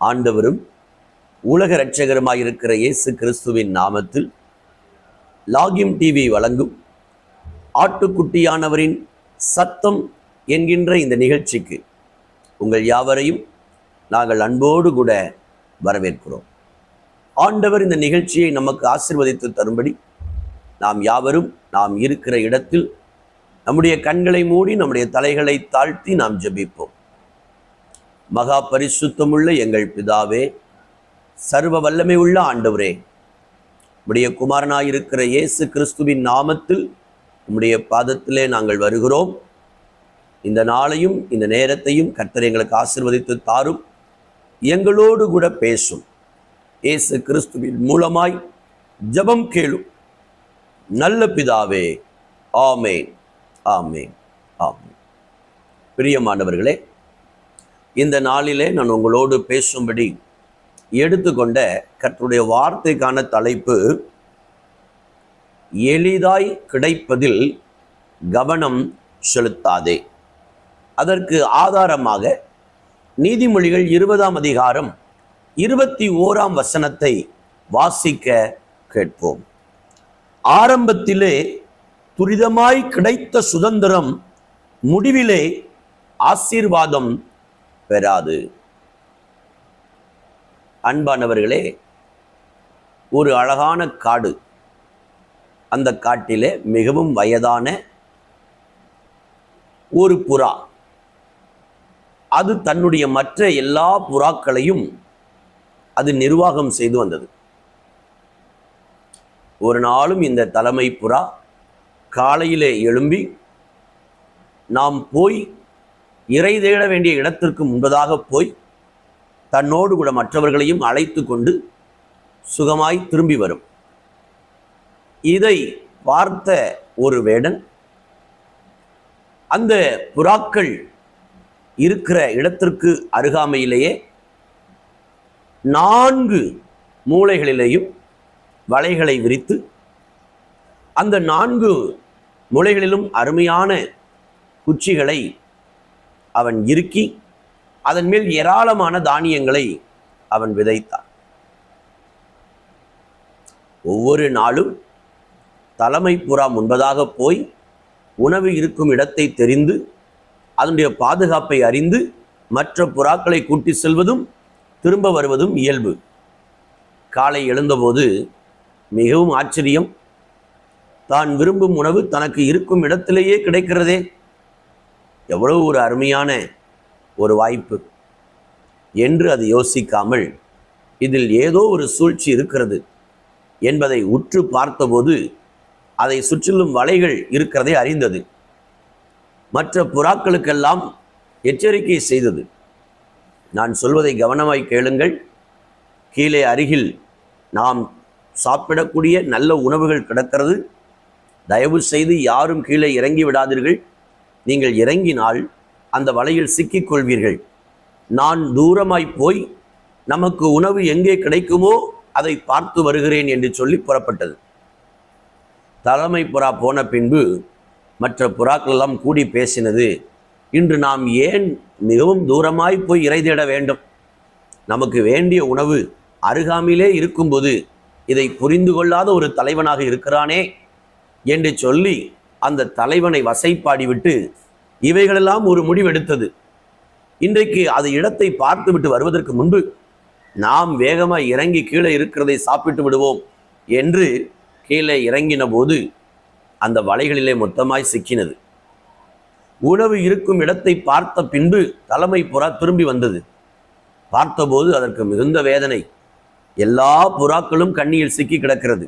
ஆண்டவரும் உலக இரட்சகருமாயிருக்கிற இயேசு கிறிஸ்துவின் நாமத்தில் லாகிம் டிவி வழங்கும் ஆட்டுக்குட்டியானவரின் சத்தம் என்கின்ற இந்த நிகழ்ச்சிக்கு உங்கள் யாவரையும் நாங்கள் அன்போடு கூட வரவேற்கிறோம். ஆண்டவர் இந்த நிகழ்ச்சியை நமக்கு ஆசீர்வதித்து தரும்படி நாம் யாவரும் நாம் இருக்கிற இடத்தில் நம்முடைய கண்களை மூடி நம்முடைய தலைகளை தாழ்த்தி நாம் ஜெபிப்போம். மகா பரிசுத்தமுள்ள எங்கள் பிதாவே, சர்வ வல்லமை உள்ள ஆண்டவரே, உம்முடைய குமாரனாயிருக்கிற இயேசு கிறிஸ்துவின் நாமத்தில் உம்முடைய பாதத்திலே நாங்கள் வருகிறோம். இந்த நாளையும் இந்த நேரத்தையும் கர்த்தர் எங்களுக்கு ஆசீர்வதித்து தாரும். எங்களோடு கூட பேசும். இயேசு கிறிஸ்துவின் மூலமாய் ஜெபம் கேளும் நல்ல பிதாவே. ஆமென், ஆமென், ஆமென். பிரியமானவர்களே, இந்த நாளிலே நான் உங்களோடு பேசும்படி எடுத்துக்கொண்ட கர்த்தருடைய வார்த்தைக்கான தலைப்பு, எளிதாய் கிடைப்பதில் கவனம் செலுத்தாதே. அதற்கு ஆதாரமாக நீதிமொழிகள் 20ஆம் அதிகாரம் 21ஆம் வசனத்தை வாசிக்க கேட்போம். ஆரம்பத்திலே துரிதமாய் கிடைத்த சுதந்திரம் முடிவிலே ஆசீர்வாதம் பெறாது. அன்பானவர்களே, ஒரு அழகான காடு. அந்த காட்டிலே மிகவும் வயதான ஒரு புறா, அது தன்னுடைய மற்ற எல்லா புறாக்களையும் அது நிர்வாகம் செய்து வந்தது. ஒரு நாளும் இந்த தலைமை புறா காலையிலே எழும்பி நாம் போய் இறை தேட வேண்டிய இடத்திற்கு முன்பதாக போய் தன்னோடு கூட மற்றவர்களையும் அழைத்து கொண்டு சுகமாய் திரும்பி வரும். இதை பார்த்த ஒரு வேடன் அந்த புறாக்கள் இருக்கிற இடத்திற்கு அருகாமையிலேயே 4 மூலைகளிலேயும் வலைகளை விரித்து அந்த 4 மூலைகளிலும் அருமையான குச்சிகளை அவன் இறுக்கி அதன் மேல் ஏராளமான தானியங்களை அவன் விதைத்தான். ஒவ்வொரு நாளும் தலைமை புறா முன்பதாக போய் உணவு இருக்கும் இடத்தை தெரிந்து அதனுடைய பாதுகாப்பை அறிந்து மற்ற புறாக்களை கூட்டி செல்வதும் திரும்ப வருவதும் இயல்பு. காலை எழுந்தபோது மிகவும் ஆச்சரியம். தான் விரும்பும் உணவு தனக்கு இருக்கும் இடத்திலேயே கிடைக்கிறதே, எவ்வளவு ஒரு அருமையான ஒரு வாய்ப்பு என்று அது யோசிக்காமல் இதில் ஏதோ ஒரு சூழ்ச்சி இருக்கிறது என்பதை உற்று பார்த்தபோது அதை சுற்றிலும் வலைகள் இருக்கிறதை அறிந்தது. மற்ற புறாக்களுக்கெல்லாம் எச்சரிக்கை செய்தது. நான் சொல்வதை கவனமாய் கேளுங்கள். கீழே அருகில் நாம் சாப்பிடக்கூடிய நல்ல உணவுகள் கிடக்கிறது. தயவு செய்து யாரும் கீழே இறங்கி விடாதீர்கள். நீங்கள் இறங்கினால் அந்த வலையில் சிக்கிக்கொள்வீர்கள். நான் தூரமாய் போய் நமக்கு உணவு எங்கே கிடைக்குமோ அதை பார்த்து வருகிறேன் என்று சொல்லி புறப்பட்டது. தலைமை புறா போன பின்பு மற்ற புறாக்கள் எல்லாம் கூடி பேசினது, இன்று நாம் ஏன் மிகவும் தூரமாய் போய் இறை தேட வேண்டும்? நமக்கு வேண்டிய உணவு அருகாமையிலே இருக்கும்போது இதை புரிந்து கொள்ளாத ஒரு தலைவனாக இருக்கிறானே என்று சொல்லி அந்த தலைவனை வசைப்பாடிவிட்டு இவைகளெல்லாம் ஒரு முடிவெடுத்தது. இன்றைக்கு அது இடத்தை பார்த்து விட்டு வருவதற்கு முன்பு நாம் வேகமாக இறங்கி கீழே இருக்கிறதை சாப்பிட்டு விடுவோம் என்று கீழே இறங்கின போது அந்த வலைகளிலே மொத்தமாய் சிக்கினது. உணவு இருக்கும் இடத்தை பார்த்த பின்பு தலைமை புறா திரும்பி வந்தது. பார்த்தபோது அதற்கு மிகுந்த வேதனை. எல்லா புறாக்களும் கண்ணியில் சிக்கி கிடக்கிறது.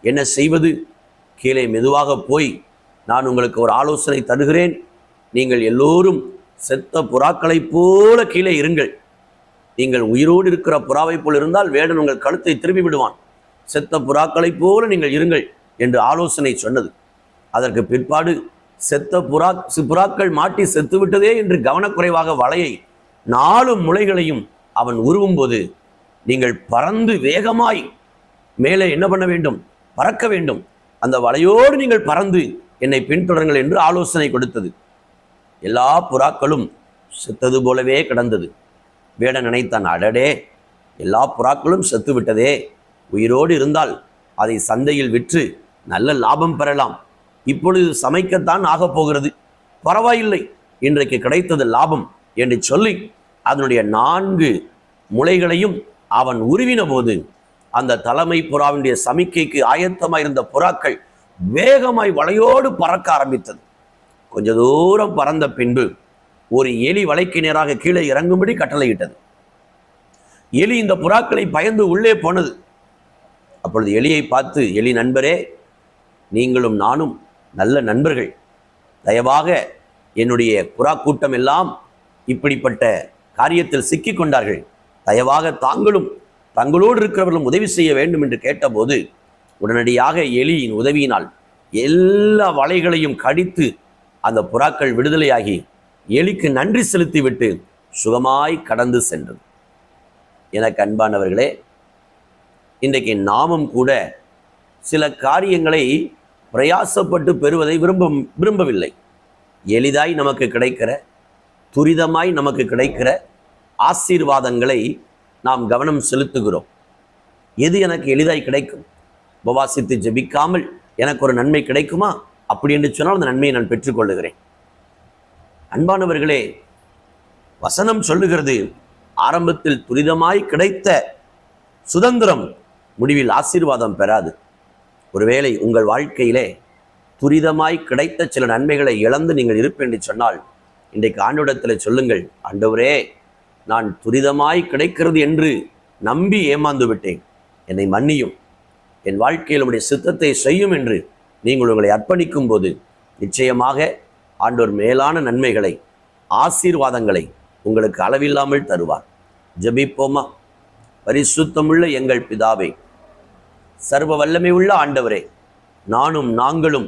என்ன செய்வது? கீழே மெதுவாக போய் நான் உங்களுக்கு ஒரு ஆலோசனை தருகிறேன். நீங்கள் எல்லோரும் செத்த புறாக்களைப் போல கீழே இருங்கள். நீங்கள் உயிரோடு இருக்கிற புறாவை போல் இருந்தால் வேடன் உங்கள் கழுத்தை திரும்பி விடுவான். செத்த புறாக்களைப் போல நீங்கள் இருங்கள் என்று ஆலோசனை சொன்னது. அதற்கு பிற்பாடு செத்த புறாக்கள் மாட்டி செத்து விட்டதே என்று கவனக்குறைவாக வலையை 4 முளைகளையும் அவன் உருவும் போது நீங்கள் பறந்து வேகமாய் மேலே என்ன பண்ண வேண்டும்? பறக்க வேண்டும். அந்த வலையோடு நீங்கள் பறந்து என்னை பின்தொடருங்கள் என்று ஆலோசனை கொடுத்தது. எல்லா புறாக்களும் செத்தது போலவே கிடந்தது. வேடன் நினைத்தான், அடடே, எல்லா புறாக்களும் செத்து விட்டதே, உயிரோடு இருந்தால் அதை சந்தையில் விற்று நல்ல லாபம் பெறலாம், இப்பொழுது சமைக்கத்தான் ஆகப் போகிறது, பரவாயில்லை, இன்றைக்கு கிடைத்தது லாபம் என்று சொல்லி அதனுடைய 4 முளைகளையும் அவன் உருவின போது அந்த தலைமை புறாவினுடைய சமிக்கைக்கு ஆயத்தமாயிருந்த புறாக்கள் வேகமாய் வலையோடு பறக்க ஆரம்பித்தது. கொஞ்ச தூரம் பறந்த பின்பு ஒரு எலி வலைக்கு நேராக கீழே இறங்கும்படி கட்டளையிட்டது. எலி இந்த புறாக்களை பயந்து உள்ளே போனது. அப்பொழுது எலியை பார்த்து, எலி நண்பரே, நீங்களும் நானும் நல்ல நண்பர்கள், தயவாக என்னுடைய புறா கூட்டம் எல்லாம் இப்படிப்பட்ட காரியத்தில் சிக்கி கொண்டார்கள், தயவாக தாங்களும் தங்களோடு இருக்கிறவர்களும் உதவி செய்ய வேண்டும் என்று கேட்டபோது உடனடியாக எலியின் உதவியினால் எல்லா வலைகளையும் கடித்து அந்த புறாக்கள் விடுதலையாகி எலிக்கு நன்றி செலுத்திவிட்டு சுகமாய் கடந்து சென்றது. எனக்கு அன்பானவர்களே, இன்றைக்கு நாமும் கூட சில காரியங்களை பிரயாசப்பட்டு பெறுவதை விரும்பவில்லை. எளிதாய் நமக்கு கிடைக்கிற, துரிதமாய் நமக்கு கிடைக்கிற ஆசீர்வாதங்களை நாம் கவனம் செலுத்துகிறோம். எது எனக்கு எளிதாய் கிடைக்கும், உபவாசித்து ஜெபிக்காமல் எனக்கு ஒரு நன்மை கிடைக்குமா, அப்படி என்று சொன்னால் அந்த நன்மையை நான் பெற்றுக்கொள்ளுகிறேன். அன்பானவர்களே, வசனம் சொல்லுகிறது, ஆரம்பத்தில் துரிதமாய் கிடைத்த சுதந்திரம் முடிவில் ஆசீர்வாதம் பெறாது. ஒருவேளை உங்கள் வாழ்க்கையிலே துரிதமாய் கிடைத்த சில நன்மைகளை இழந்து நீங்கள் இருப்பேன் என்று சொன்னால் இன்றைக்கு ஆண்டவரிடத்தில் சொல்லுங்கள், ஆண்டவரே, நான் துரிதமாய் கிடைக்கிறது என்று நம்பி ஏமாந்து விட்டேன், என்னை மன்னியும், என் வாழ்க்கையில் உடைய சித்தத்தை செய்யும் என்று நீங்கள் உங்களை அர்ப்பணிக்கும் போது நிச்சயமாக ஆண்டவர் மேலான நன்மைகளை, ஆசீர்வாதங்களை உங்களுக்கு அளவில்லாமல் தருவார். ஜெபிப்போமா? பரிசுத்தமுள்ள எங்கள் பிதாவே, சர்வ வல்லமை உள்ள ஆண்டவரே, நாங்களும்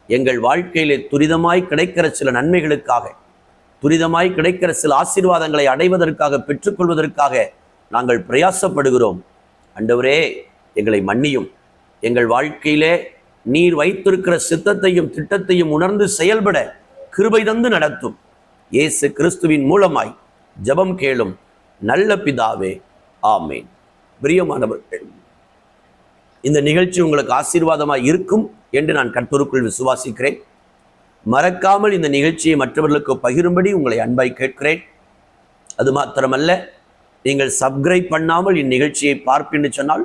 எங்கள் வாழ்க்கையிலே துரிதமாய் கிடைக்கிற சில நன்மைகளுக்காக, துரிதமாய் கிடைக்கிற சில ஆசீர்வாதங்களை அடைவதற்காக, பெற்றுக்கொள்வதற்காக நாங்கள் பிரயாசப்படுகிறோம். ஆண்டவரே, எங்களை மன்னியும். எங்கள் வாழ்க்கையிலே நீர் வைத்திருக்கிற சித்தத்தையும் திட்டத்தையும் உணர்ந்து செயல்பட கிருபை தந்து நடத்தும். இயேசு கிறிஸ்துவின் மூலமாய் ஜெபம் கேளும் நல்ல பிதாவே, ஆமேன். பிரியமானவர்கள், இந்த நிகழ்ச்சி உங்களுக்கு ஆசீர்வாதமாய் இருக்கும் என்று நான் கர்த்தருக்குள் விசுவாசிக்கிறேன். மறக்காமல் இந்த நிகழ்ச்சியை மற்றவர்களுக்கு பகிரும்படி உங்களை அன்பாய் கேட்கிறேன். அது மாத்திரமல்ல, நீங்கள் சப்ஸ்கிரைப் பண்ணாமல் இந்நிகழ்ச்சியை பார்ப்பேன்னு சொன்னால்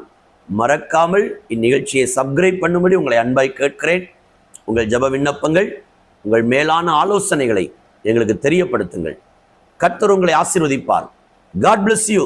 மறக்காமல் இந்நிகழ்ச்சியை சப்ஸ்கிரைப் பண்ணும்படி உங்களை அன்பாய் கேட்கிறேன். உங்கள் ஜெப விண்ணப்பங்கள், உங்கள் மேலான ஆலோசனைகளை எங்களுக்கு தெரியப்படுத்துங்கள். கர்த்தர் உங்களை ஆசீர்வதிப்பார். God bless you.